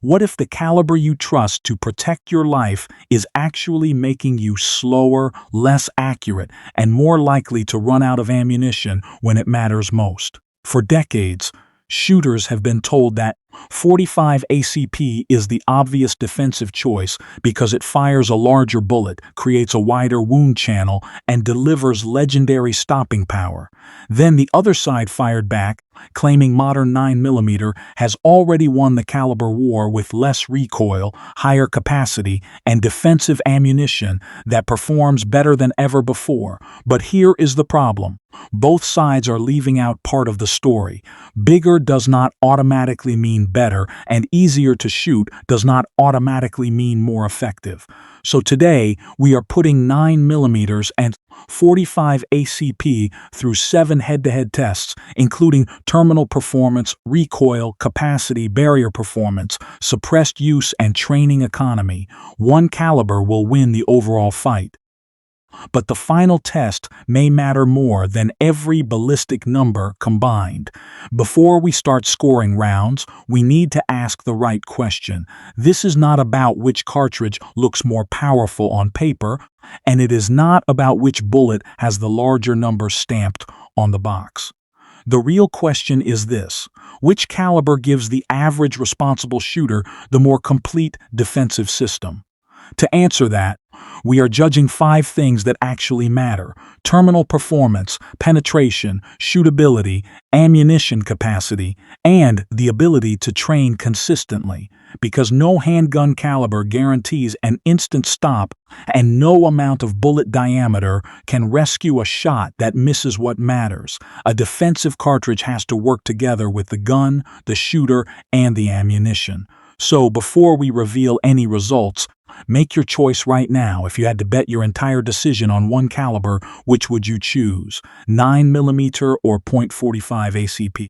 What if the caliber you trust to protect your life is actually making you slower, less accurate, and more likely to run out of ammunition when it matters most? For decades, shooters have been told that .45 ACP is the obvious defensive choice because it fires a larger bullet, creates a wider wound channel, and delivers legendary stopping power. Then the other side fired back, claiming modern 9mm has already won the caliber war with less recoil, higher capacity, and defensive ammunition that performs better than ever before. But here is the problem. Both sides are leaving out part of the story. Bigger does not automatically mean better, and easier to shoot does not automatically mean more effective. So today, we are putting 9mm and .45 ACP through 7 head-to-head tests, including terminal performance, recoil, capacity, barrier performance, suppressed use, and training economy. One caliber will win the overall fight. But the final test may matter more than every ballistic number combined. Before we start scoring rounds, we need to ask the right question. This is not about which cartridge looks more powerful on paper, and it is not about which bullet has the larger number stamped on the box. The real question is this: which caliber gives the average responsible shooter the more complete defensive system? To answer that, we are judging 5 things that actually matter: terminal performance, penetration, shootability, ammunition capacity, and the ability to train consistently. Because no handgun caliber guarantees an instant stop, and no amount of bullet diameter can rescue a shot that misses what matters. A defensive cartridge has to work together with the gun, the shooter, and the ammunition. So before we reveal any results, make your choice right now. If you had to bet your entire decision on one caliber, which would you choose? 9mm or .45 ACP?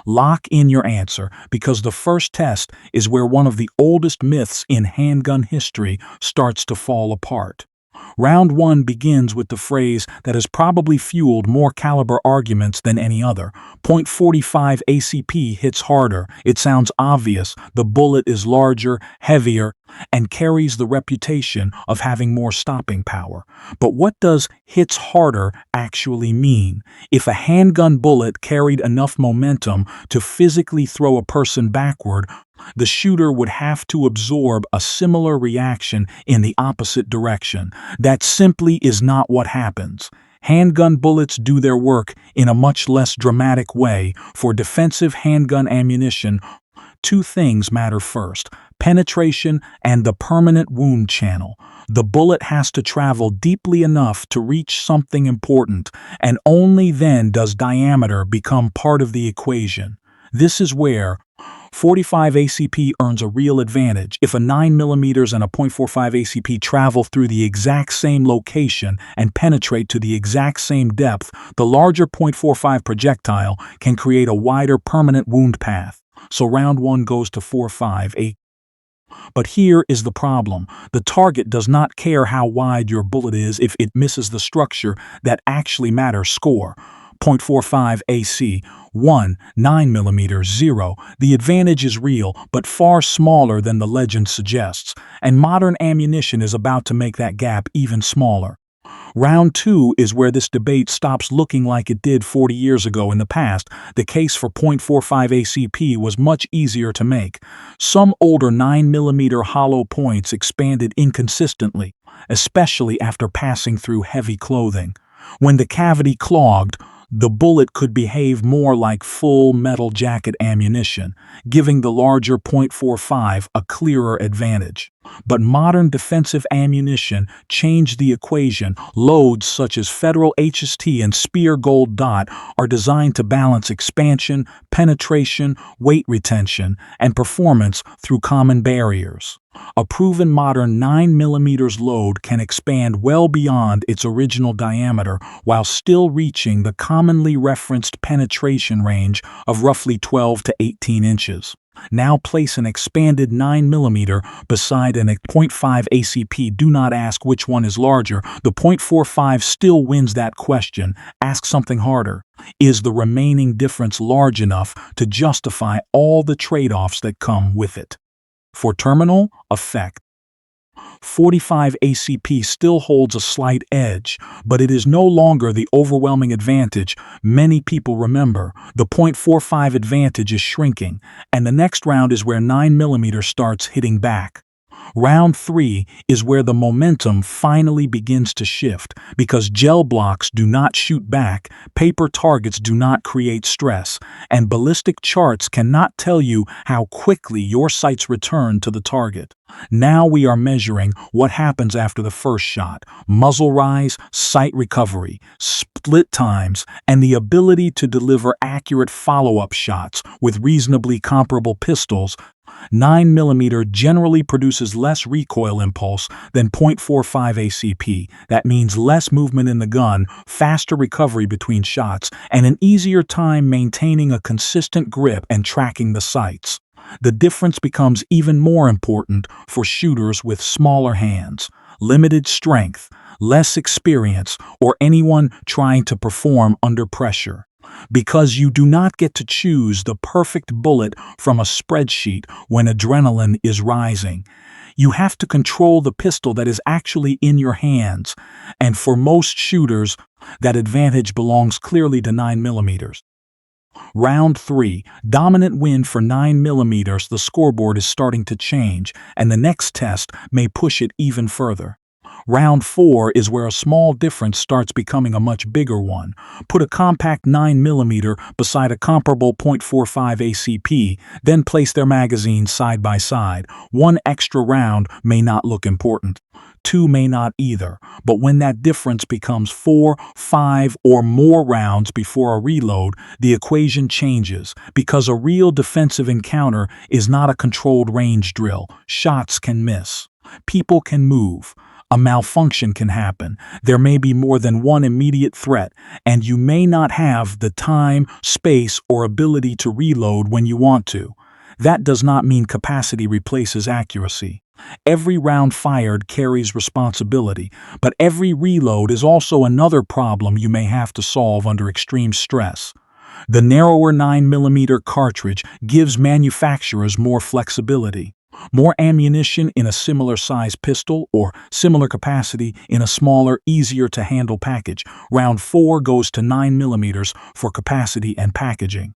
Lock in your answer, because the first test is where one of the oldest myths in handgun history starts to fall apart. Round 1 begins with the phrase that has probably fueled more caliber arguments than any other. .45 ACP hits harder. It sounds obvious. The bullet is larger, heavier, and carries the reputation of having more stopping power. But what does hits harder actually mean? If a handgun bullet carried enough momentum to physically throw a person backward, the shooter would have to absorb a similar reaction in the opposite direction. That simply is not what happens. Handgun bullets do their work in a much less dramatic way. For defensive handgun ammunition, 2 things matter first: penetration and the permanent wound channel. The bullet has to travel deeply enough to reach something important, and only then does diameter become part of the equation. This is where .45 ACP earns a real advantage. If a 9mm and a .45 ACP travel through the exact same location and penetrate to the exact same depth, the larger .45 projectile can create a wider permanent wound path. So round 1 goes to .45 ACP. But here is the problem. The target does not care how wide your bullet is if it misses the structure that actually matters. Score: .45 AC 1, 9mm 0. The advantage is real, but far smaller than the legend suggests, and modern ammunition is about to make that gap even smaller. Round 2 is where this debate stops looking like it did 40 years ago. In the past, the case for .45 ACP was much easier to make. Some older 9mm hollow points expanded inconsistently, especially after passing through heavy clothing. When the cavity clogged, the bullet could behave more like full metal jacket ammunition, giving the larger .45 a clearer advantage. But modern defensive ammunition changed the equation. Loads such as Federal HST and Speer Gold Dot are designed to balance expansion, penetration, weight retention, and performance through common barriers. A proven modern 9mm load can expand well beyond its original diameter while still reaching the commonly referenced penetration range of roughly 12 to 18 inches. Now place an expanded 9mm beside an .5 ACP. Do not ask which one is larger. The .45 still wins that question. Ask something harder. Is the remaining difference large enough to justify all the trade-offs that come with it? For terminal effect, 45 ACP still holds a slight edge, but it is no longer the overwhelming advantage many people remember. The .45 advantage is shrinking, and the next round is where 9mm starts hitting back. Round 3 is where the momentum finally begins to shift, because gel blocks do not shoot back, paper targets do not create stress, and ballistic charts cannot tell you how quickly your sights return to the target. Now we are measuring what happens after the first shot: muzzle rise, sight recovery, split times, and the ability to deliver accurate follow-up shots with reasonably comparable pistols. 9mm generally produces less recoil impulse than .45 ACP. That means less movement in the gun, faster recovery between shots, and an easier time maintaining a consistent grip and tracking the sights. The difference becomes even more important for shooters with smaller hands, limited strength, less experience, or anyone trying to perform under pressure. Because you do not get to choose the perfect bullet from a spreadsheet when adrenaline is rising. You have to control the pistol that is actually in your hands, and for most shooters, that advantage belongs clearly to 9mm. Round 3, dominant win for 9mm. The scoreboard is starting to change, and the next test may push it even further. Round 4 is where a small difference starts becoming a much bigger one. Put a compact 9mm beside a comparable .45 ACP, then place their magazines side by side. One extra round may not look important. 2 may not either, but when that difference becomes 4, 5, or more rounds before a reload, the equation changes, because a real defensive encounter is not a controlled range drill. Shots can miss. People can move. A malfunction can happen. There may be more than one immediate threat, and you may not have the time, space, or ability to reload when you want to. That does not mean capacity replaces accuracy. Every round fired carries responsibility, but every reload is also another problem you may have to solve under extreme stress. The narrower 9mm cartridge gives manufacturers more flexibility. More ammunition in a similar size pistol, or similar capacity in a smaller, easier-to-handle package. Round 4 goes to 9mm for capacity and packaging.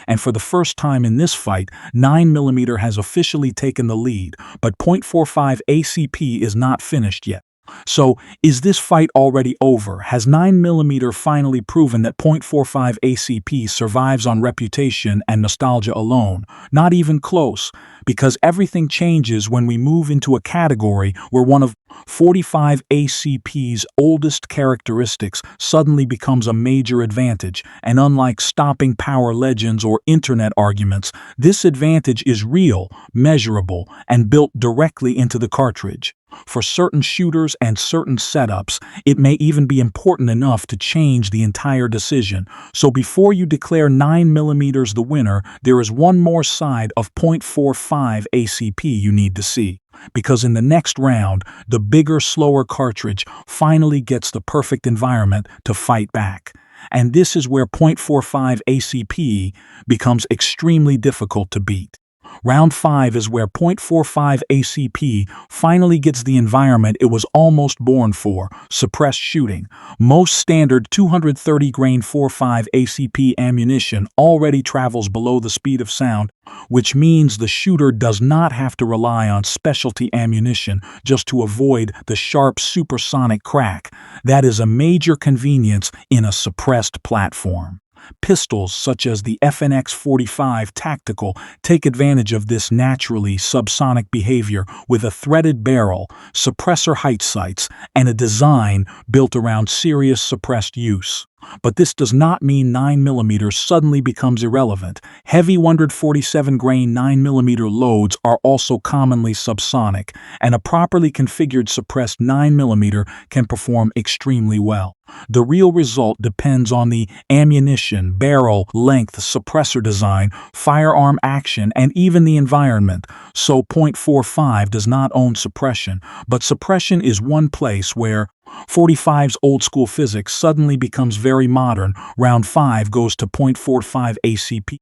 And for the first time in this fight, 9mm has officially taken the lead, but .45 ACP is not finished yet. So, is this fight already over? Has 9mm finally proven that .45 ACP survives on reputation and nostalgia alone? Not even close, because everything changes when we move into a category where one of 45 ACP's oldest characteristics suddenly becomes a major advantage, and unlike stopping power legends or internet arguments, this advantage is real, measurable, and built directly into the cartridge. For certain shooters and certain setups, it may even be important enough to change the entire decision. So before you declare 9mm the winner, there is one more side of .45 ACP you need to see. Because in the next round, the bigger, slower cartridge finally gets the perfect environment to fight back. And this is where .45 ACP becomes extremely difficult to beat. Round 5 is where .45 ACP finally gets the environment it was almost born for: suppressed shooting. Most standard 230 grain .45 ACP ammunition already travels below the speed of sound, which means the shooter does not have to rely on specialty ammunition just to avoid the sharp supersonic crack. That is a major convenience in a suppressed platform. Pistols such as the FNX 45 Tactical take advantage of this naturally subsonic behavior with a threaded barrel, suppressor height sights, and a design built around serious suppressed use. But this does not mean 9mm suddenly becomes irrelevant. Heavy 147 grain 9mm loads are also commonly subsonic, and a properly configured suppressed 9mm can perform extremely well. The real result depends on the ammunition, barrel, length, suppressor design, firearm action, and even the environment. So .45 does not own suppression, but suppression is one place where 45's old-school physics suddenly becomes very modern. Round 5 goes to .45 ACP.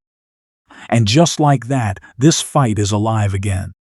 And just like that, this fight is alive again.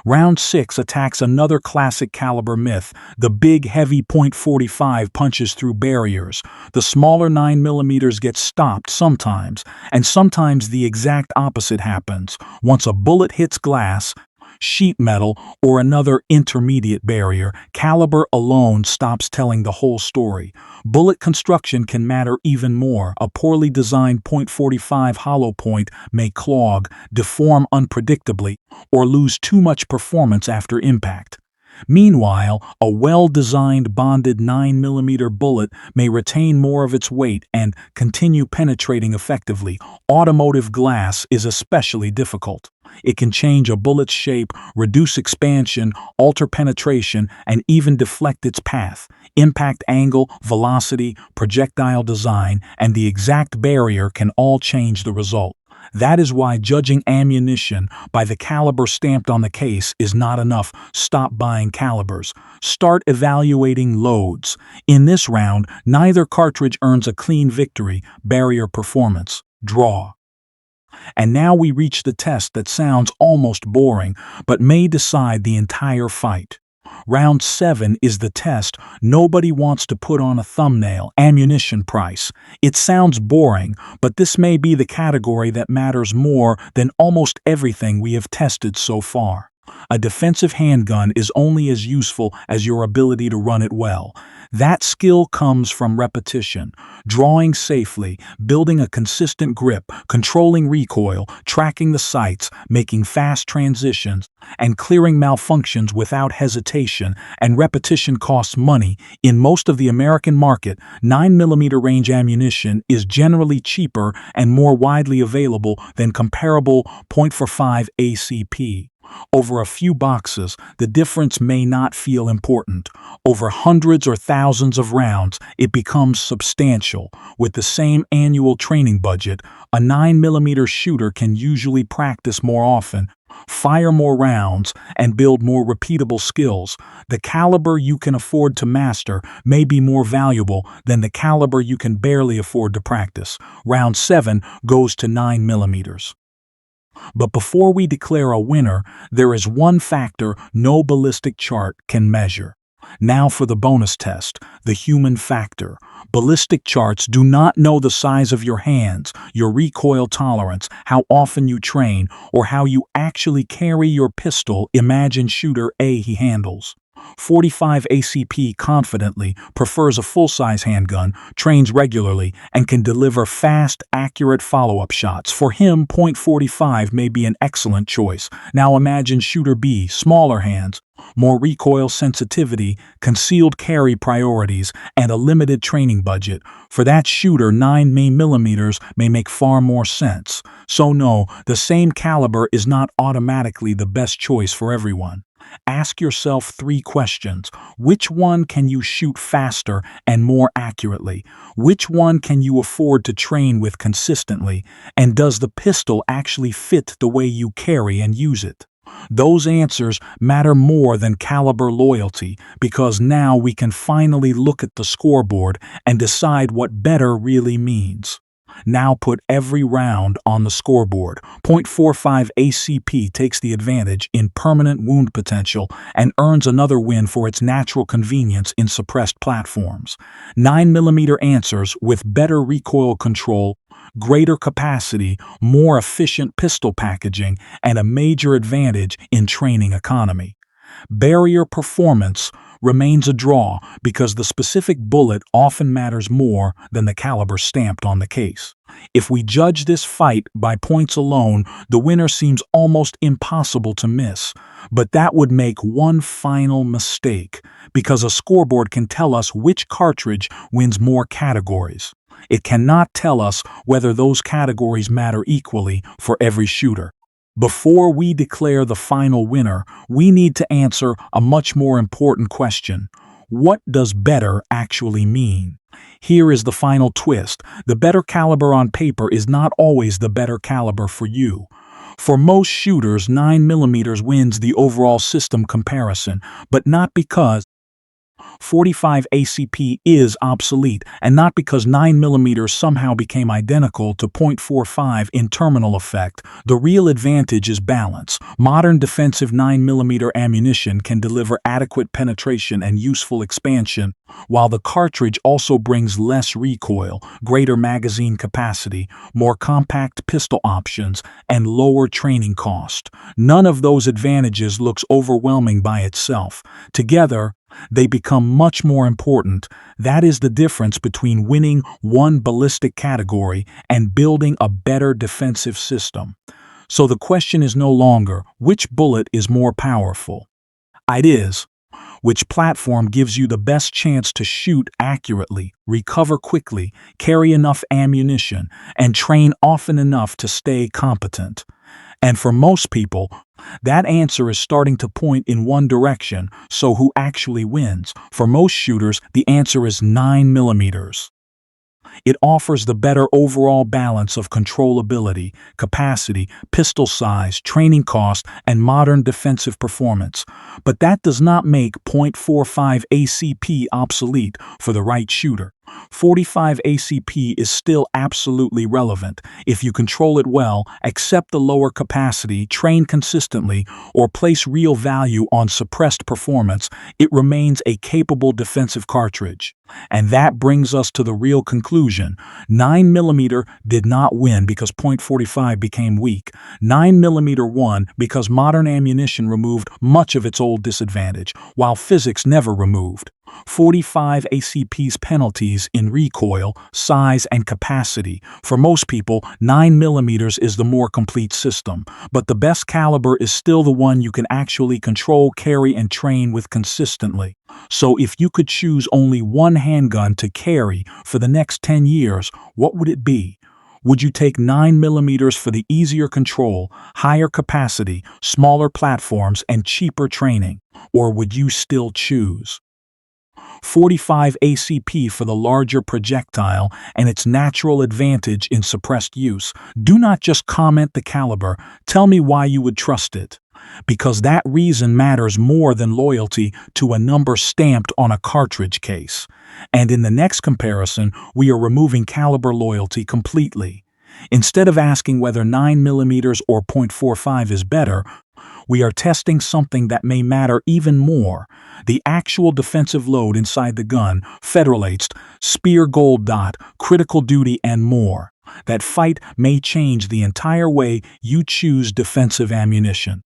Round 6 attacks another classic caliber myth. The big, heavy .45 punches through barriers. The smaller 9mm gets stopped sometimes, and sometimes the exact opposite happens. Once a bullet hits glass, sheet metal, or another intermediate barrier, caliber alone stops telling the whole story. Bullet construction can matter even more. A poorly designed .45 hollow point may clog, deform unpredictably, or lose too much performance after impact. Meanwhile, a well-designed bonded 9mm bullet may retain more of its weight and continue penetrating effectively. Automotive glass is especially difficult. It can change a bullet's shape, reduce expansion, alter penetration, and even deflect its path. Impact angle, velocity, projectile design, and the exact barrier can all change the result. That is why judging ammunition by the caliber stamped on the case is not enough. Stop buying calibers. Start evaluating loads. In this round, neither cartridge earns a clean victory. Barrier performance. Draw. And now we reach the test that sounds almost boring, but may decide the entire fight. Round 7 is the test nobody wants to put on a thumbnail: ammunition price. It sounds boring, but this may be the category that matters more than almost everything we have tested so far. A defensive handgun is only as useful as your ability to run it well. That skill comes from repetition, drawing safely, building a consistent grip, controlling recoil, tracking the sights, making fast transitions, and clearing malfunctions without hesitation. And repetition costs money. In most of the American market, 9mm range ammunition is generally cheaper and more widely available than comparable .45 ACP. Over a few boxes, the difference may not feel important. Over hundreds or thousands of rounds, it becomes substantial. With the same annual training budget, a 9mm shooter can usually practice more often, fire more rounds, and build more repeatable skills. The caliber you can afford to master may be more valuable than the caliber you can barely afford to practice. Round 7 goes to 9mm. But before we declare a winner, there is one factor no ballistic chart can measure. Now for the bonus test, the human factor. Ballistic charts do not know the size of your hands, your recoil tolerance, how often you train, or how you actually carry your pistol. Imagine shooter A he handles. 45 ACP confidently, prefers a full-size handgun, trains regularly, and can deliver fast, accurate follow-up shots. For him, .45 may be an excellent choice. Now imagine shooter B, smaller hands, more recoil sensitivity, concealed carry priorities, and a limited training budget. For that shooter, 9mm may make far more sense. So no, the same caliber is not automatically the best choice for everyone. Ask yourself 3 questions. Which one can you shoot faster and more accurately? Which one can you afford to train with consistently? And does the pistol actually fit the way you carry and use it? Those answers matter more than caliber loyalty, because now we can finally look at the scoreboard and decide what better really means. Now put every round on the scoreboard. .45 ACP takes the advantage in permanent wound potential and earns another win for its natural convenience in suppressed platforms. 9mm answers with better recoil control, greater capacity, more efficient pistol packaging, and a major advantage in training economy. Barrier performance remains a draw because the specific bullet often matters more than the caliber stamped on the case. If we judge this fight by points alone, the winner seems almost impossible to miss. But that would make one final mistake, because a scoreboard can tell us which cartridge wins more categories. It cannot tell us whether those categories matter equally for every shooter. Before we declare the final winner, we need to answer a much more important question. What does better actually mean? Here is the final twist. The better caliber on paper is not always the better caliber for you. For most shooters, 9mm wins the overall system comparison, but not because .45 ACP is obsolete, and not because 9mm somehow became identical to .45 in terminal effect. The real advantage is balance. Modern defensive 9mm ammunition can deliver adequate penetration and useful expansion, while the cartridge also brings less recoil, greater magazine capacity, more compact pistol options, and lower training cost. None of those advantages looks overwhelming by itself. Together, they become much more important. That is the difference between winning one ballistic category and building a better defensive system. So the question is no longer, which bullet is more powerful? It is, which platform gives you the best chance to shoot accurately, recover quickly, carry enough ammunition, and train often enough to stay competent? And for most people, that answer is starting to point in one direction. So who actually wins? For most shooters, the answer is 9mm. It offers the better overall balance of controllability, capacity, pistol size, training cost, and modern defensive performance. But that does not make .45 ACP obsolete for the right shooter. .45 ACP is still absolutely relevant. If you control it well, accept the lower capacity, train consistently, or place real value on suppressed performance, it remains a capable defensive cartridge. And that brings us to the real conclusion. 9mm did not win because .45 became weak. 9mm won because modern ammunition removed much of its old disadvantage, while physics never removed. .45 ACP's penalties in recoil, size, and capacity. For most people, 9mm is the more complete system, but the best caliber is still the one you can actually control, carry, and train with consistently. So if you could choose only one handgun to carry for the next 10 years, what would it be? Would you take 9mm for the easier control, higher capacity, smaller platforms, and cheaper training? Or would you still choose .45 ACP for the larger projectile and its natural advantage in suppressed use? Do not just comment the caliber, tell me why you would trust it. Because that reason matters more than loyalty to a number stamped on a cartridge case. And in the next comparison, we are removing caliber loyalty completely. Instead of asking whether 9mm or .45 is better, we are testing something that may matter even more: the actual defensive load inside the gun, federal-aged, spear gold dot, critical duty, and more. That fight may change the entire way you choose defensive ammunition.